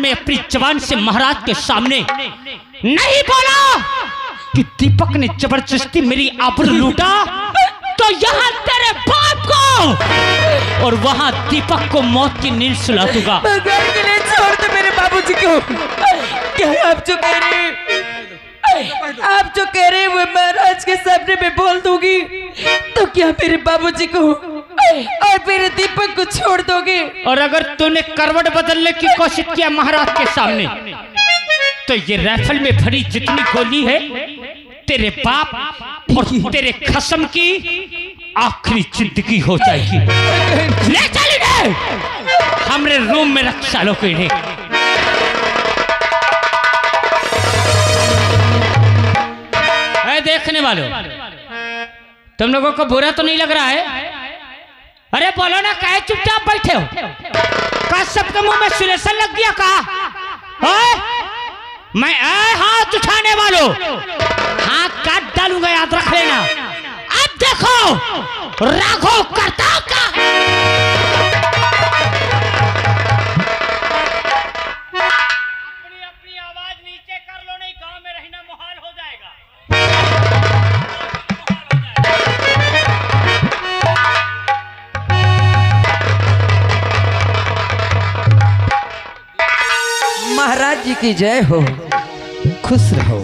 में अपनी जबान से महाराज के सामने नहीं बोला कि दीपक ने जबरदस्ती मेरी आबरू लूटा, तो यहाँ तेरे बाप को और वहाँ दीपक को मौत की नींद सुला दूंगा। भगवान के लिए छोड़ दो मेरे बाबूजी को। क्या आप जो कह रहे हैं वो महाराज के सामने में बोल दूंगी, तो क्या मेरे बाबूजी को और मेरे दीपक को छोड़ दोगे? और अगर तूने करवट बदलने की कोशिश किया महाराज के सामने, तो ये राइफल में भरी जितनी गोली है तेरे बाप और तेरे खसम की आखिरी जिंदगी हो जाएगी। ले चल इन्हें हमरे रूम में रख सालों को इन्हें। देखने वालों, तुम लोगों को बुरा तो नहीं लग रहा है? अरे बोलो ना, काहे चुपचाप बैठे हो? का सबके मुंह में सुलेशन लग गया का? मैं हाथ उठाने वालों हाथ काट डालूंगा, याद रख लेना। अब देखो राघव करता का अपनी आवाज नीचे कर लो, नहीं गांव में रहना मुहाल हो जाएगा। महाराज जी की जय हो। खुश रहो।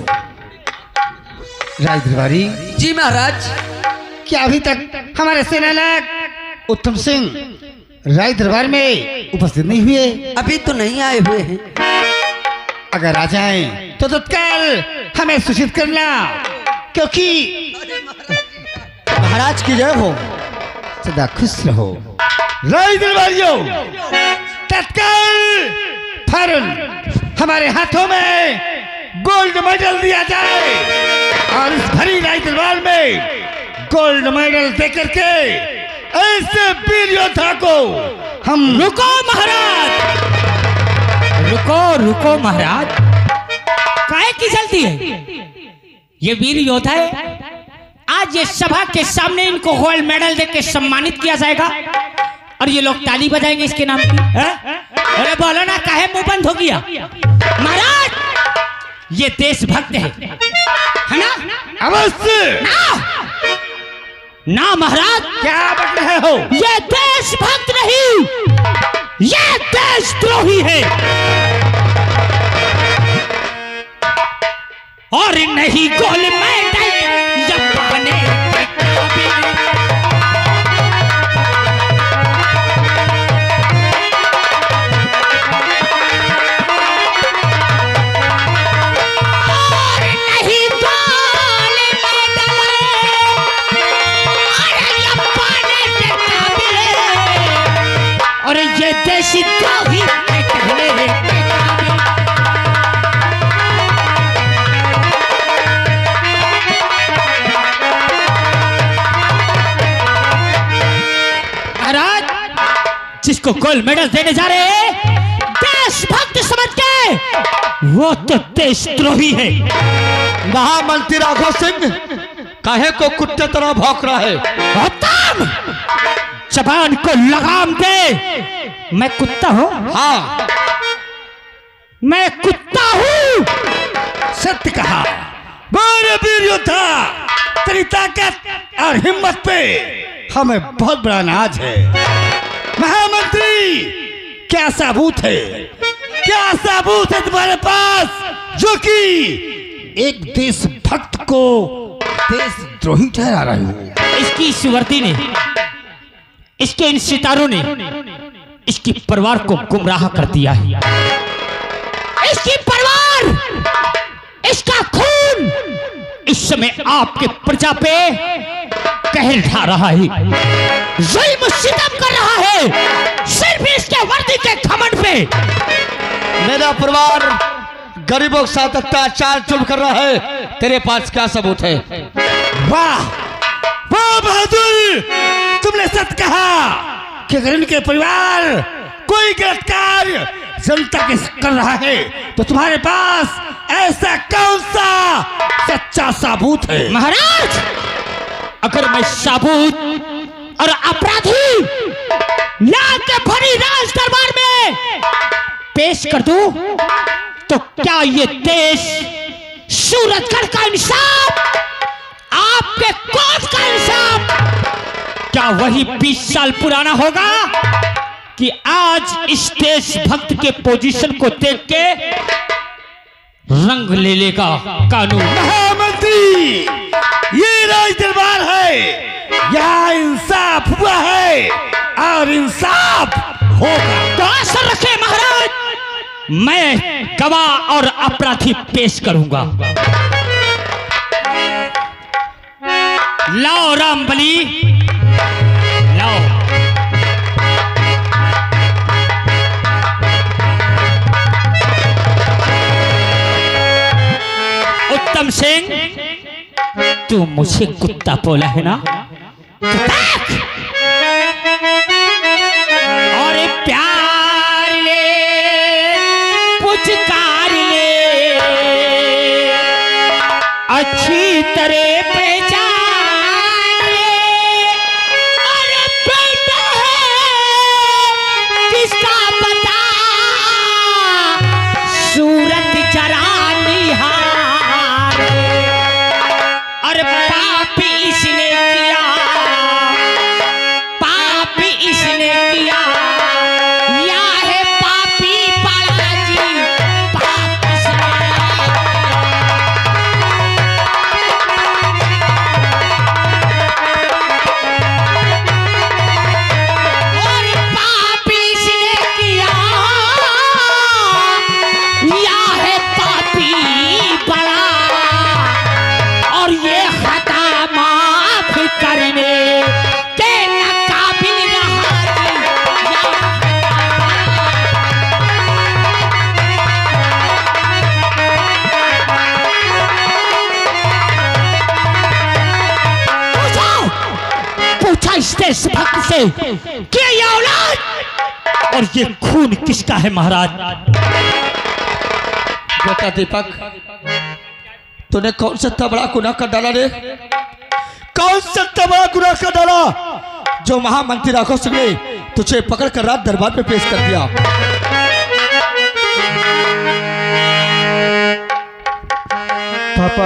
राय दरबारी जी महाराज। क्या अभी तक हमारे सेनानायक उत्तम सिंह राय दरबार में उपस्थित नहीं हुए? अभी तो नहीं आए हुए हैं। अगर आ जाएं तो तत्काल हमें सूचित करना, क्योंकि महाराज की जय हो। सदा खुश रहो। राय दरबारियों, तत्काल फौरन हमारे हाथों में गोल्ड मेडल दिया जाए और इस भरी राय दरबार में गोल्ड मेडल देकर के ऐसे वीर योद्धा को हम। रुको महाराज, रुको महाराज, काहे की जल्दी है? ये वीर योद्धा है, आज ये सभा के सामने इनको गोल्ड मेडल देकर सम्मानित किया जाएगा और ये लोग ताली बजाएंगे इसके नाम की। अरे बोलो ना, काहे मुंह बंद हो गया? महाराज, ये देशभक्त है ना? अवश्य ना महाराज। क्या बक रहे हो? ये देशभक्त नहीं, ये देशद्रोही है और नहीं गोल्ड मेडल जब पाने और ये देशी द्रोही महाराज, जिसको गोल्ड मेडल देने जा रहे हैं देशभक्त समझ के, वो तो देशद्रोही है। महामंत्री राघव सिंह काहे को कुत्ते तरह भौंक रहा है? उत्तम, जबान को लगाम दे। मैं कुत्ता हूँ? हाँ, मैं कुत्ता हूँ। सत्य कहा। मेरे वीर योद्धा, तेरी ताकत और हिम्मत पे हमें बहुत बड़ा नाज है। महामंत्री, क्या सबूत है? क्या सबूत है तुम्हारे पास जो कि एक देशभक्त को देशद्रोही ठहरा रहे हो? इसकी इस वर्दी ने, इसके इन सितारों ने इसकी परिवार को गुमराह कर दिया है। इसकी परिवार, इसका खून इस समय आपके प्रजा पे कहर ढा रहा है, जुल्म सितम कर रहा है, सिर्फ इसके वर्दी के घमंड पे। मेरा परिवार गरीबों के साथ अत्याचार जुल्म कर रहा है, तेरे पास क्या सबूत है? वाह वाह बहादुर, तुमने सच कहा कि अगर इनके परिवार कोई गलत कार्य जनता के कर रहा है तो तुम्हारे पास ऐसा कौन सा सच्चा सबूत है? महाराज, अगर मैं सबूत और अपराधी ला के भरी राज दरबार में पेश कर दूं तो क्या ये देश सूरजगढ़ का इंसाफ, आपके कोर्ट का इंसाफ क्या वही 20 साल पुराना होगा कि आज इस देशभक्त के पोजीशन को देख के रंग ले लेगा कानून? महामंत्री, ये राज दरबार है, यहाँ इंसाफ हुआ है और इंसाफ होगा। तो असर रखे महाराज, मैं गवाह और अपराधी पेश करूंगा। लाओ रामबली, लाओ। उत्तम सिंह, तू मुझे कुत्ता बोला है ना? और प्यार ले, पुचकार ले, अच्छी तरह पहचान ले। अरे बेटा है किसका पता, सूरत जरा निहार। अरे पापी इसने किया, पापी इसने किया, या है पापी बालाजी, पाप इसने। और पापी इसने किया, या है पापी बड़ा, और ये खता माफ करने के न काबिल रहा जी, या पूछो, पूछा इस देशभक्त से कि ये औलाद और ये खून किसका है महाराज? बेटा दीपक, तूने कौन सा इतना बड़ा गुनाह कर डाला रे? कौन सा इतना बड़ा गुनाह कर डाला जो महामंत्री राघव सिंह ने तुझे पकड़ कर रात दरबार में पेश कर दिया? पापा,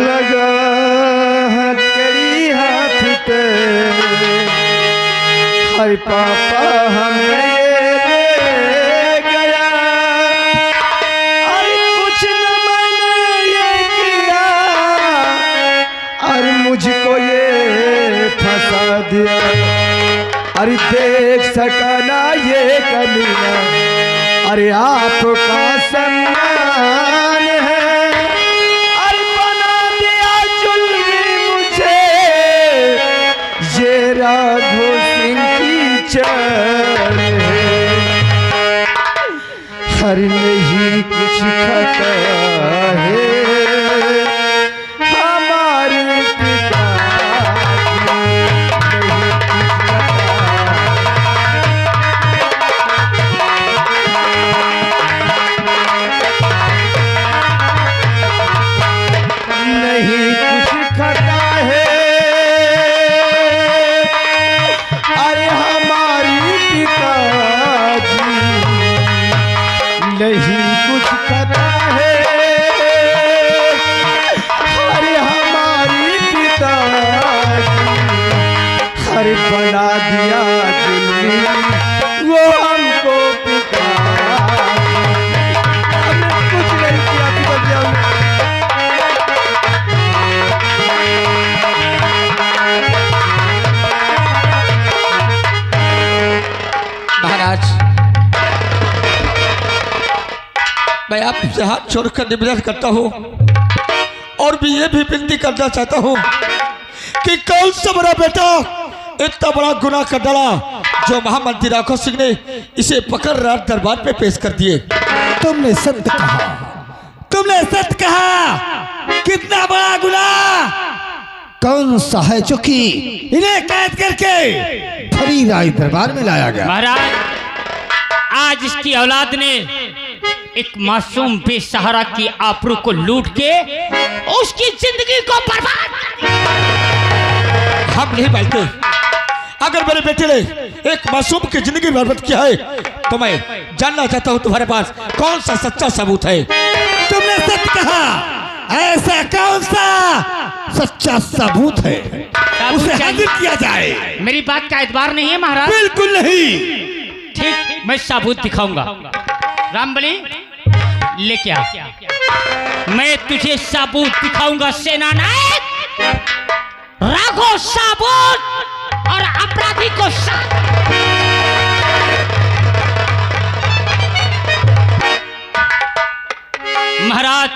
लगा हथकड़ी हाथ पे, हर पापा हमें ले गया, अरे कुछ न मैंने ये किया, अरे मुझको ये फंसा दिया, अरे देख सका ना ये कमीना, अरे आपका सम्मान है, अरे बना दिया जुल्मी मुझे, ये राघव सिंह की चाल है, हर नहीं कुछ खता है हमारे पिता की, नहीं कुछ नहीं कुछ खता है, अरे हमारी पिताजी, नहीं कुछ खता है, अरे हमारी पिताजी, अरे बना दिया जुल्मी वो हमको पिता, हमने कुछ नहीं किया पिताजी, हमने महाराज, मैं आपसे हाथ छोड़कर निवेदन करता हूँ और भी ये भी विनती करना चाहता हूँ कि कौन सा बड़ा बेटा इतना बड़ा गुनाह कर डाला जो महामंत्री राघव सिंह ने इसे पकड़ रात दरबार पे पेश कर दिए। तुमने सत्य कहा, तुमने सच कहा। कितना बड़ा गुनाह कौन सा है जो कि इन्हें कैद करके फरीद राज दरबार में लाया गया? महाराज, आज इसकी औलाद ने एक मासूम बेसहारा की आबरू को लूट के उसकी जिंदगी को बर्बाद कर दिया। हम नहीं मानते, अगर मेरे बेटे ने एक मासूम की जिंदगी बर्बाद किया है तो मैं जानना चाहता हूँ तुम्हारे पास कौन सा सच्चा सबूत है। तुमने सच कहा, ऐसा कौन सा सच्चा सबूत है उसे हाजिर किया जाए। मेरी बात का एतबार नहीं है महाराज? बिल्कुल नहीं। ठीक, मैं सबूत दिखाऊंगा। रामबली लेके आ, मैं तुझे सबूत दिखाऊंगा सेनानायक। राघो सबूत और अपराधी को महाराज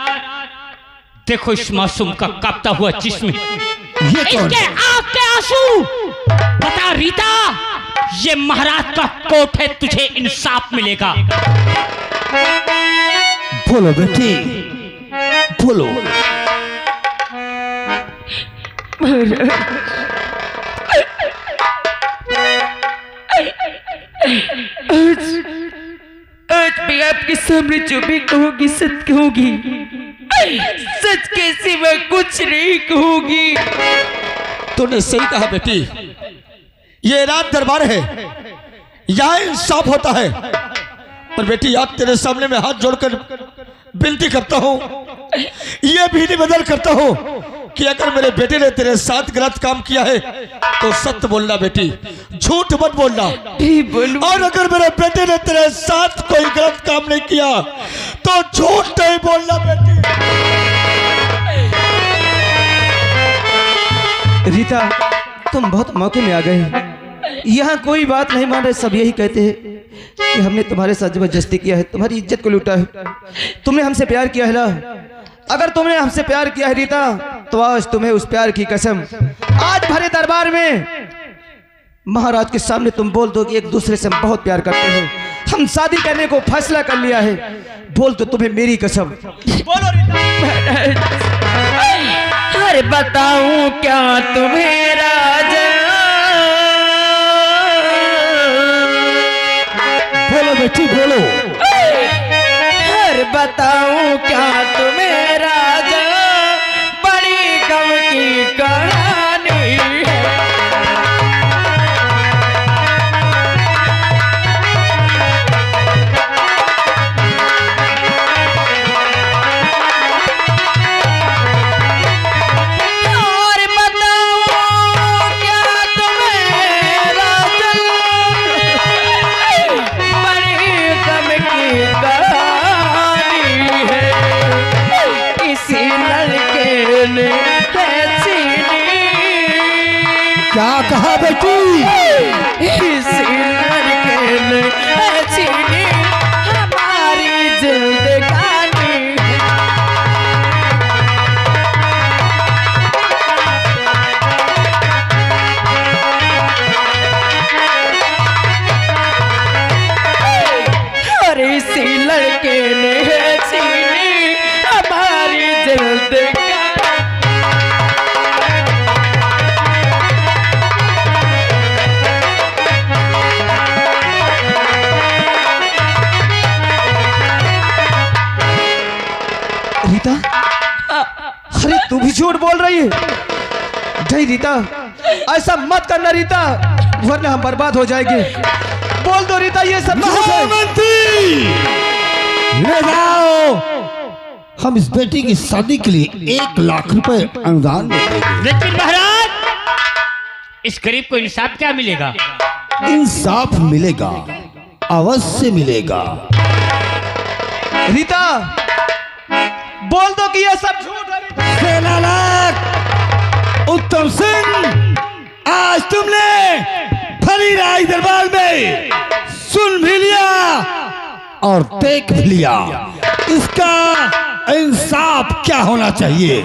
देखो इस मासूम का कांपता हुआ जिस्म, इसके आंख के आंसू। बता रीता, ये महाराज का कोर्ट है, तुझे इंसाफ मिलेगा। बोलो बेटी, बोलो। आज मैं आपके सामने जो भी कहूंगी सच कहूंगी, सच के सिवा कुछ नहीं कहूंगी। तूने सही कहा बेटी, ये रात दरबार है, यहाँ इंसाफ होता है। और बेटी आज तेरे सामने में हाथ जोड़कर विनती करता हूँ, ये भी निवेदन करता हूँ कि अगर मेरे बेटे ने तेरे साथ गलत काम किया है तो सत्य बोलना बेटी, झूठ मत बोलना। और अगर मेरे बेटे ने तेरे साथ कोई गलत काम नहीं किया तो झूठ नहीं बोलना बेटी। रीता, तुम बहुत मौके में आ गए। यहाँ कोई बात नहीं मान रहे, सब यही कहते हैं कि हमने तुम्हारे साथ जबरदस्ती किया है, तुम्हारी इज्जत को लूटा है। तुमने हमसे प्यार किया है ना? अगर तुमने हमसे प्यार किया है रीता, तो आज तुम्हें उस प्यार की कसम आज भरे दरबार में महाराज के सामने तुम बोल दो कि एक दूसरे से हम बहुत प्यार करते हैं, हम शादी करने को फैसला कर लिया है। बोल दो तुम्हें मेरी कसम। बोलो रीता। अरे बताऊं क्या तुम्हें राजा, बोलो बेटी, बोलो। अरे बताऊं क्या तुम्हें राजा, बड़ी गम की कहानी है। क्या कहा बेटी? इसी लड़के ने छीनी हमारी जिंदगानी। और इसी लड़के ने छीनी हमारी जिंदगानी। रीता, अरे तू भी झूठ बोल रही है। नहीं रीता, ऐसा मत करना रीता, वरना हम बर्बाद हो जाएंगे। बोल दो रीता, ये सब महामंत्री, ले जाओ। हम इस बेटी की शादी के लिए 1 लाख रुपए अनुदान देंगे। लेकिन महाराज, इस गरीब को इंसाफ क्या मिलेगा? इंसाफ मिलेगा, अवश्य मिलेगा। रीता, बोल दो कि ये सब झूठ है। सेनानायक उत्तम सिंह, आज तुमने फरी राज दरबार में सुन भी लिया और देख भी लिया, इसका इंसाफ क्या होना चाहिए।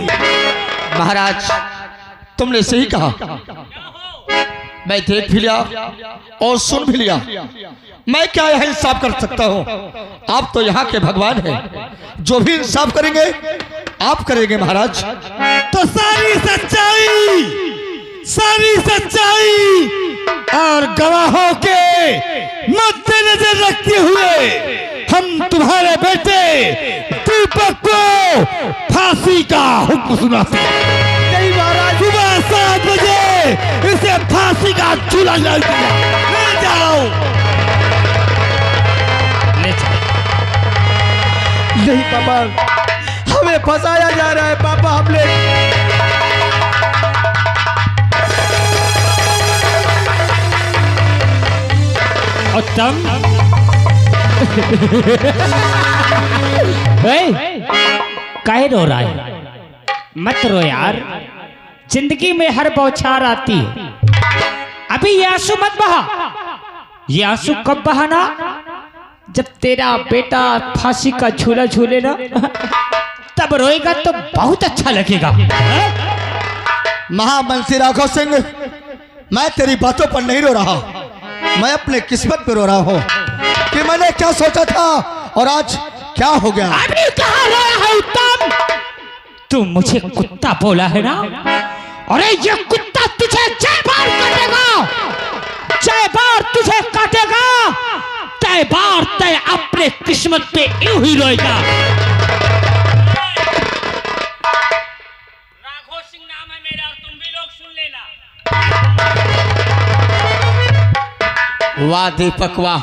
महाराज, तुमने सही कहा, मैं देख भी लिया और सुन भी लिया। मैं क्या यहाँ इंसाफ कर सकता हूँ? आप तो यहाँ के भगवान हैं, जो भी इंसाफ करेंगे आप करेंगे महाराज। तो सारी सच्चाई और गवाहों के मद्देनजर रखते हुए हम तुम्हारे बेटे दीपक को फांसी का हुक्म सुनाते हैं। सुबह 7 बजे इसे फांसी का झूला ले जाओ। ले जाओ। नहीं पापा, हमें फंसाया जा रहा है पापा। हमने उत्तम काहे रो रहा है? मत रो यार, जिंदगी में हर बौछार आती है। अभी ये आंसू मत बहा। ये आंसू कब बहाना? जब तेरा बेटा फांसी का झूला झूले ना, तब रोएगा तो बहुत अच्छा लगेगा। महामंत्री राघव सिंह, मैं तेरी बातों पर नहीं रो रहा, मैं अपने किस्मत पे रो रहा हूँ कि मैंने क्या सोचा था और आज क्या हो गया। अभी कहाँ रोया है उत्तम? तू मुझे कुत्ता बोला है ना? अरे ये कुत्ता तुझे 6 बार काटेगा, 6 बार तुझे काटेगा, 6 बार तय अपने किस्मत पे यूं ही रोएगा। राघव सिंह नाम है मेरा, तुम भी लोग सुन लेना। वाह दीपक वाह,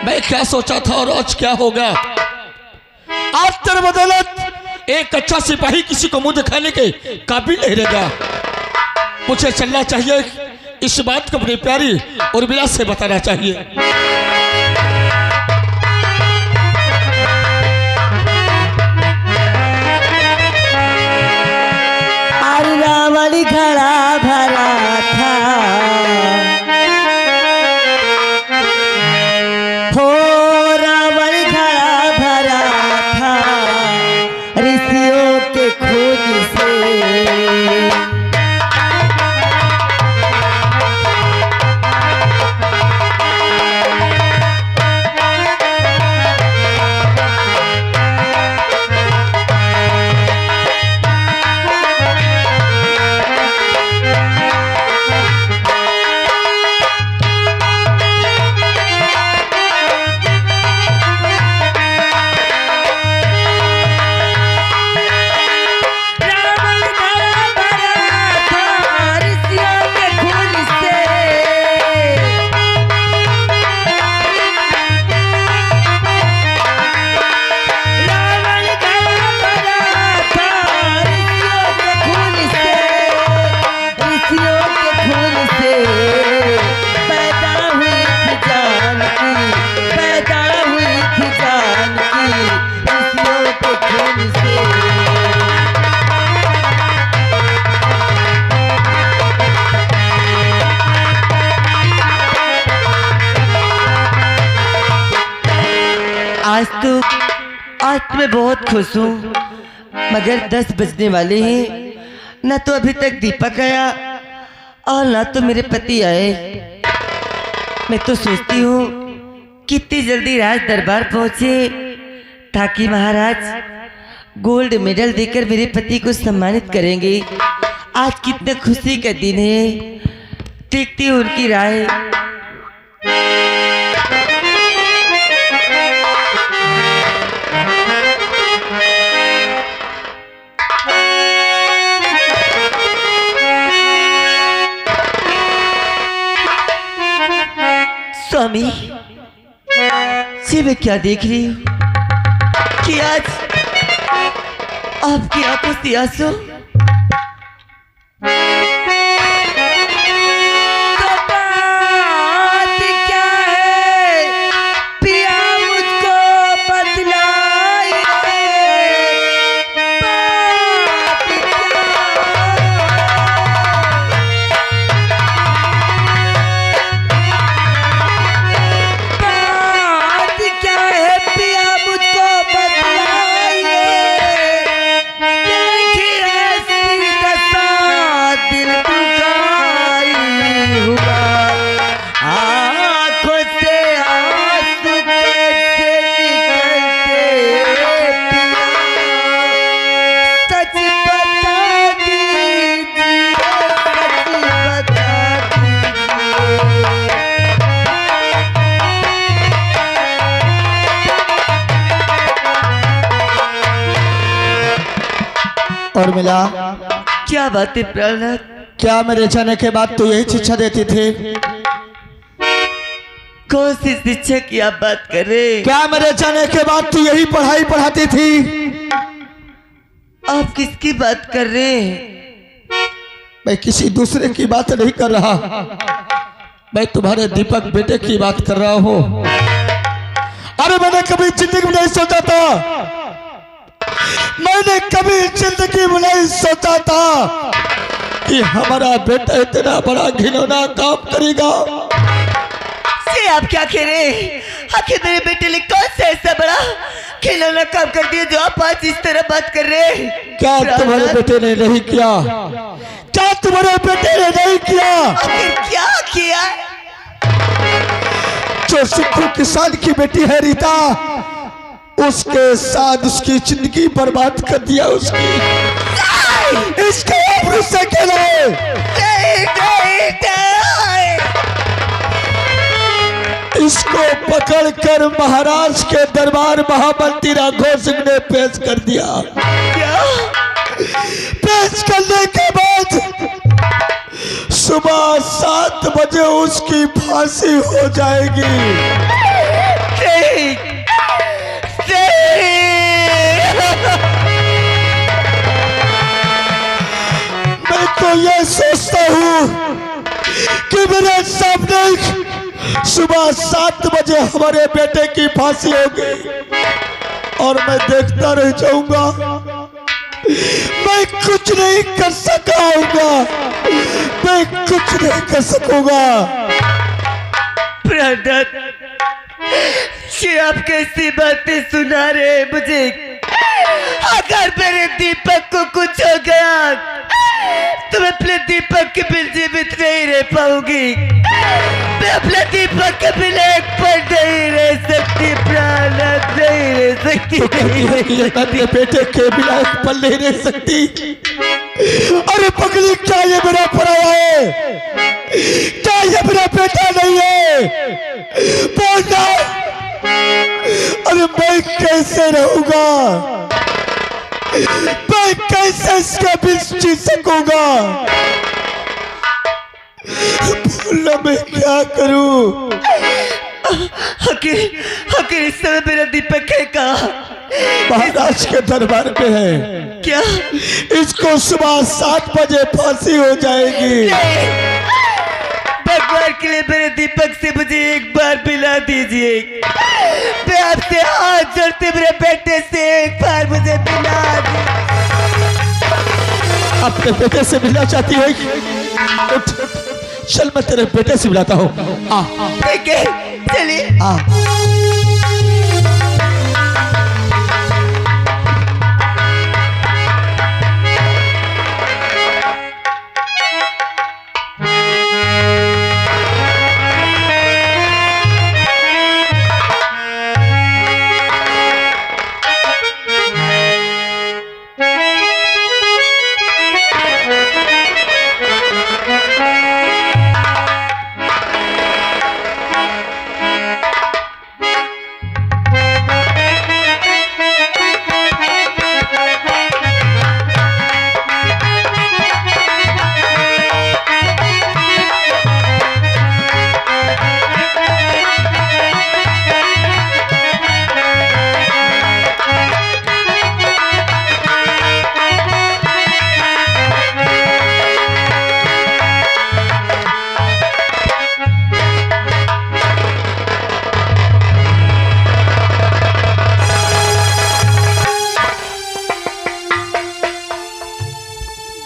मैं क्या सोचा था और आज क्या हो गया। आज तेरे बदौलत एक अच्छा सिपाही किसी को मुंह दिखाने के काबिल नहीं रहेगा। मुझे चलना चाहिए, इस बात को अपनी प्यारी और विलास से बताना चाहिए। रावण घड़ा भरा था, हो रावण घड़ा भरा था ऋषियों के खून से। आज तो मैं बहुत खुश हूँ, मगर 10 बजने वाले हैं। न तो अभी तक दीपक आया और न तो मेरे पति आए। मैं तो सोचती हूँ कितनी जल्दी राज दरबार पहुँचे ताकि महाराज गोल्ड मेडल देकर मेरे पति को सम्मानित करेंगे। आज कितना खुशी का दिन है, देखती हूँ उनकी राय। स्वामी, ये मैं क्या देख रही हूँ कि आज आपकी आंखों से आंसू। तो बात क्या है पिया मुझको बतलाइए, बात क्या है पिया मुझको बतलाइए। देखिए ऐसी दशा दिल दुखाई हुआ, आँखों से आंसू कैसे निकलते पिया, सच बता दीजिए, सच बता दीजिए। और मिला क्या बात है प्रहलाद? क्या मेरे जाने के बाद तू यही शिक्षा देती थी? कौन सी शिक्षा की आप बात कर रहे हैं? क्या मेरे जाने के बाद तू यही पढ़ाई पढ़ाती थी? आप किसकी बात कर रहे हैं? मैं किसी दूसरे की बात नहीं कर रहा, मैं तुम्हारे दीपक बेटे की बात कर रहा हूँ। अरे मैंने कभी जिंदगी में नहीं सोचा था, मैंने कभी जिंदगी में नहीं सोचा था कि हमारा बेटा इतना बड़ा घिनौना काम करेगा। से आप क्या कह रहे हैं? आखिर मेरे बेटे ने कौन सा ऐसा बड़ा खिलौना काम कर दिया जो आप आज इस तरह बात कर रहे हैं? क्या तुम्हारे बेटे ने नहीं किया? क्या तुम्हारे बेटे ने नहीं किया? आखिर क्या किया? जो सिद्धू किसान की बेटी है रीता, उसके साथ उसकी जिंदगी बर्बाद कर दिया उसकी। इसके आबरू से इसको पकड़कर महाराज के दरबार महामंत्री राघव सिंह ने पेश कर दिया। क्या? पेश करने के बाद सुबह 7 बजे उसकी फांसी हो जाएगी। मैं तो ये सोचता हूँ कि मेरे सामने सुबह 7 बजे हमारे बेटे की फांसी होगी और मैं देखता रह जाऊंगा, मैं कुछ नहीं कर सका होगा, मैं कुछ नहीं कर सकूंगा। ब्रदर, ये आप कैसी बातें सुना रहे हैं मुझे? अगर मेरे दीपक को कुछ हो गया तो मैं अपने दीपक के बिना जीवित नहीं रह पाऊंगी। मैं अपने दीपक के बिना एक पल नहीं रह सकती, प्राणनाथ नहीं रह सकती। अपने बेटे के बिना एक पल नहीं रह सकती। अरे पगली, क्या ये मेरा पराया है? क्या ये मेरा बेटा नहीं है? बोलना। अरे मैं कैसे रहूंगा? मैं कैसे इसके बीच जी सकूंगा? बोलना, मैं क्या करूं? आखिर इस समय मेरा दीपक है कहाँ? महाराज के दरबार पे है। क्या? इसको सुबह 7 बजे फांसी हो जाएगी। भगवान के लिए मेरे दीपक से मुझे एक बार मिला दीजिए। मैं आपसे हाथ जोड़ते मेरे बेटे से एक बार मुझे मिला दीजिए। अपने बेटे से मिलना चाहती हो? उठ, चल मैं तेरे बेटे से मिलाता हूँ। ठीक है, चलिए।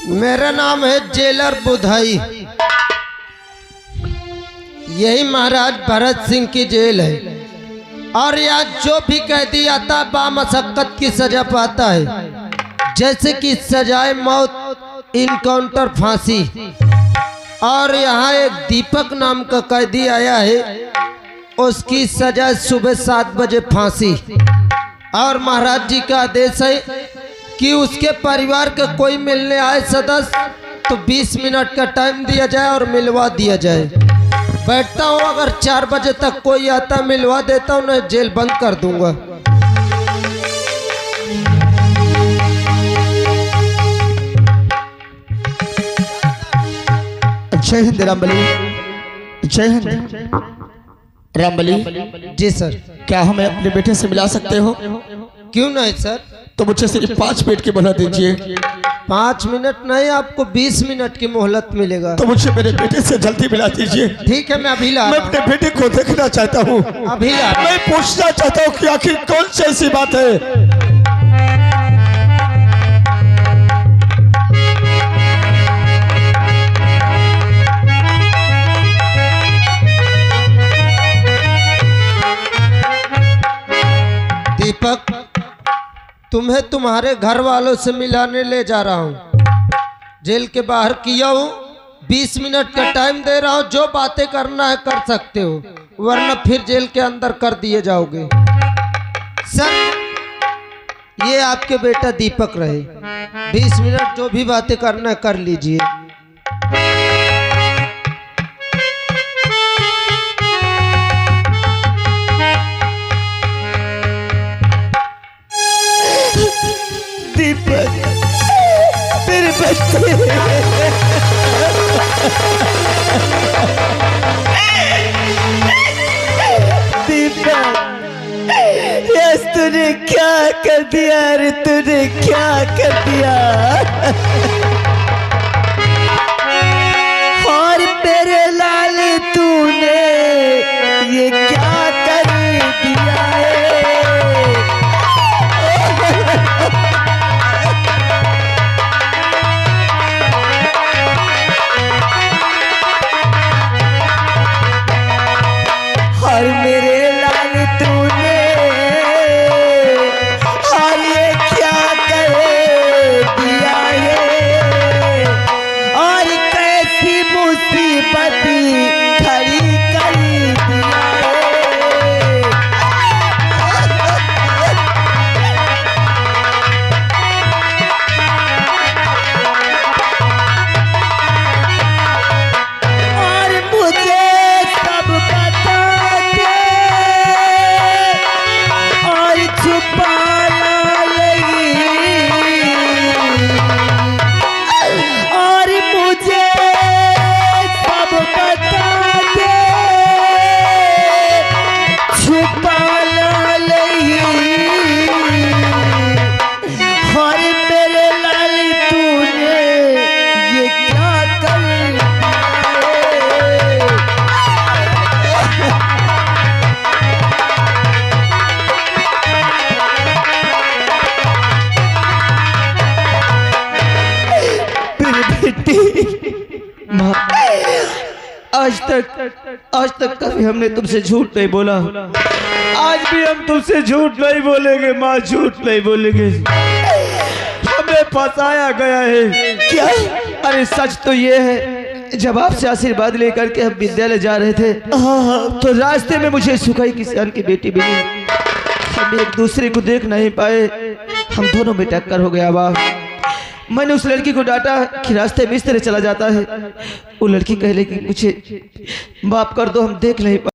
मेरा नाम है जेलर बुधाई। यही महाराज भरत सिंह की जेल है और यहाँ जो भी कैदी आता बामशक्कत की सजा पाता है, जैसे कि सजाए मौत, इनकाउंटर, फांसी। और यहाँ एक दीपक नाम का कैदी आया है, उसकी सजा सुबह 7 बजे फांसी। और महाराज जी का आदेश है कि उसके परिवार का कोई मिलने आए सदस्य तो 20 मिनट का टाइम दिया जाए और मिलवा दिया जाए। बैठता हूँ, अगर 4 बजे तक कोई आता मिलवा देता हूँ, मैं जेल बंद कर दूंगा। जय हिंद रामबली, जय हिंद। रामबली जी सर। क्या हमें अपने बेटे से मिला सकते हो? क्यों नहीं सर? तो मुझे सिर्फ 5 मिनट की मोहलत दीजिए। 5 मिनट नहीं, आपको 20 मिनट की मोहलत मिलेगा। तो मुझे मेरे बेटे से जल्दी मिला दीजिए। ठीक है, मैं अभी ला मैं रहा अपने बेटे को देखना चाहता हूँ। हूँ। अभी ला रहा हूँ। मैं पूछना चाहता हूँ कि आखिर कौन सी ऐसी बात है दीपक, तुम्हें तुम्हारे घर वालों से मिलाने ले जा रहा हूँ। जेल के बाहर किया हूँ, 20 मिनट का टाइम दे रहा हूँ। जो बातें करना है कर सकते हो, वरना फिर जेल के अंदर कर दिए जाओगे। सर, ये आपके बेटा दीपक रहे। 20 मिनट जो भी बातें करना है कर लीजिए। दीपक, मेरे बच्चे, दीपक, यस तूने क्या कर दिया रे? तूने क्या कर दिया? और मेरे लाल तूने ये क्या कर दिया है? और मेरे लाल तूने और ये क्या कर दिया है? और कैसी मुसीबत खड़ी कर दिया है? और मुझे सब बता दे और छुपाना नहीं। और मुझे सब बता दे, छुपाना नहीं। और मेरे लाल तूने ये क्या कर दिया है? मेरी बेटी, माँ, आज तक कभी हमने तुमसे झूठ नहीं बोला। आज भी हम तुमसे झूठ नहीं बोलेंगे माँ, झूठ नहीं बोलेंगे। हमें फंसाया गया है। क्या? अरे सच तो ये है, जब आपसे आशीर्वाद लेकर के हम विद्यालय जा रहे थे, तो रास्ते में मुझे सुखाई किसान की बेटी मिली। हम एक दूसरे को देख नहीं पाए, हम दोनों में टक्कर हो गया। वाह! मैंने उस लड़की को डांटा कि रास्ते में इस तरह चला जाता है। वो लड़की कह लगी मुझे माफ कर दो, हम देख नहीं पाए।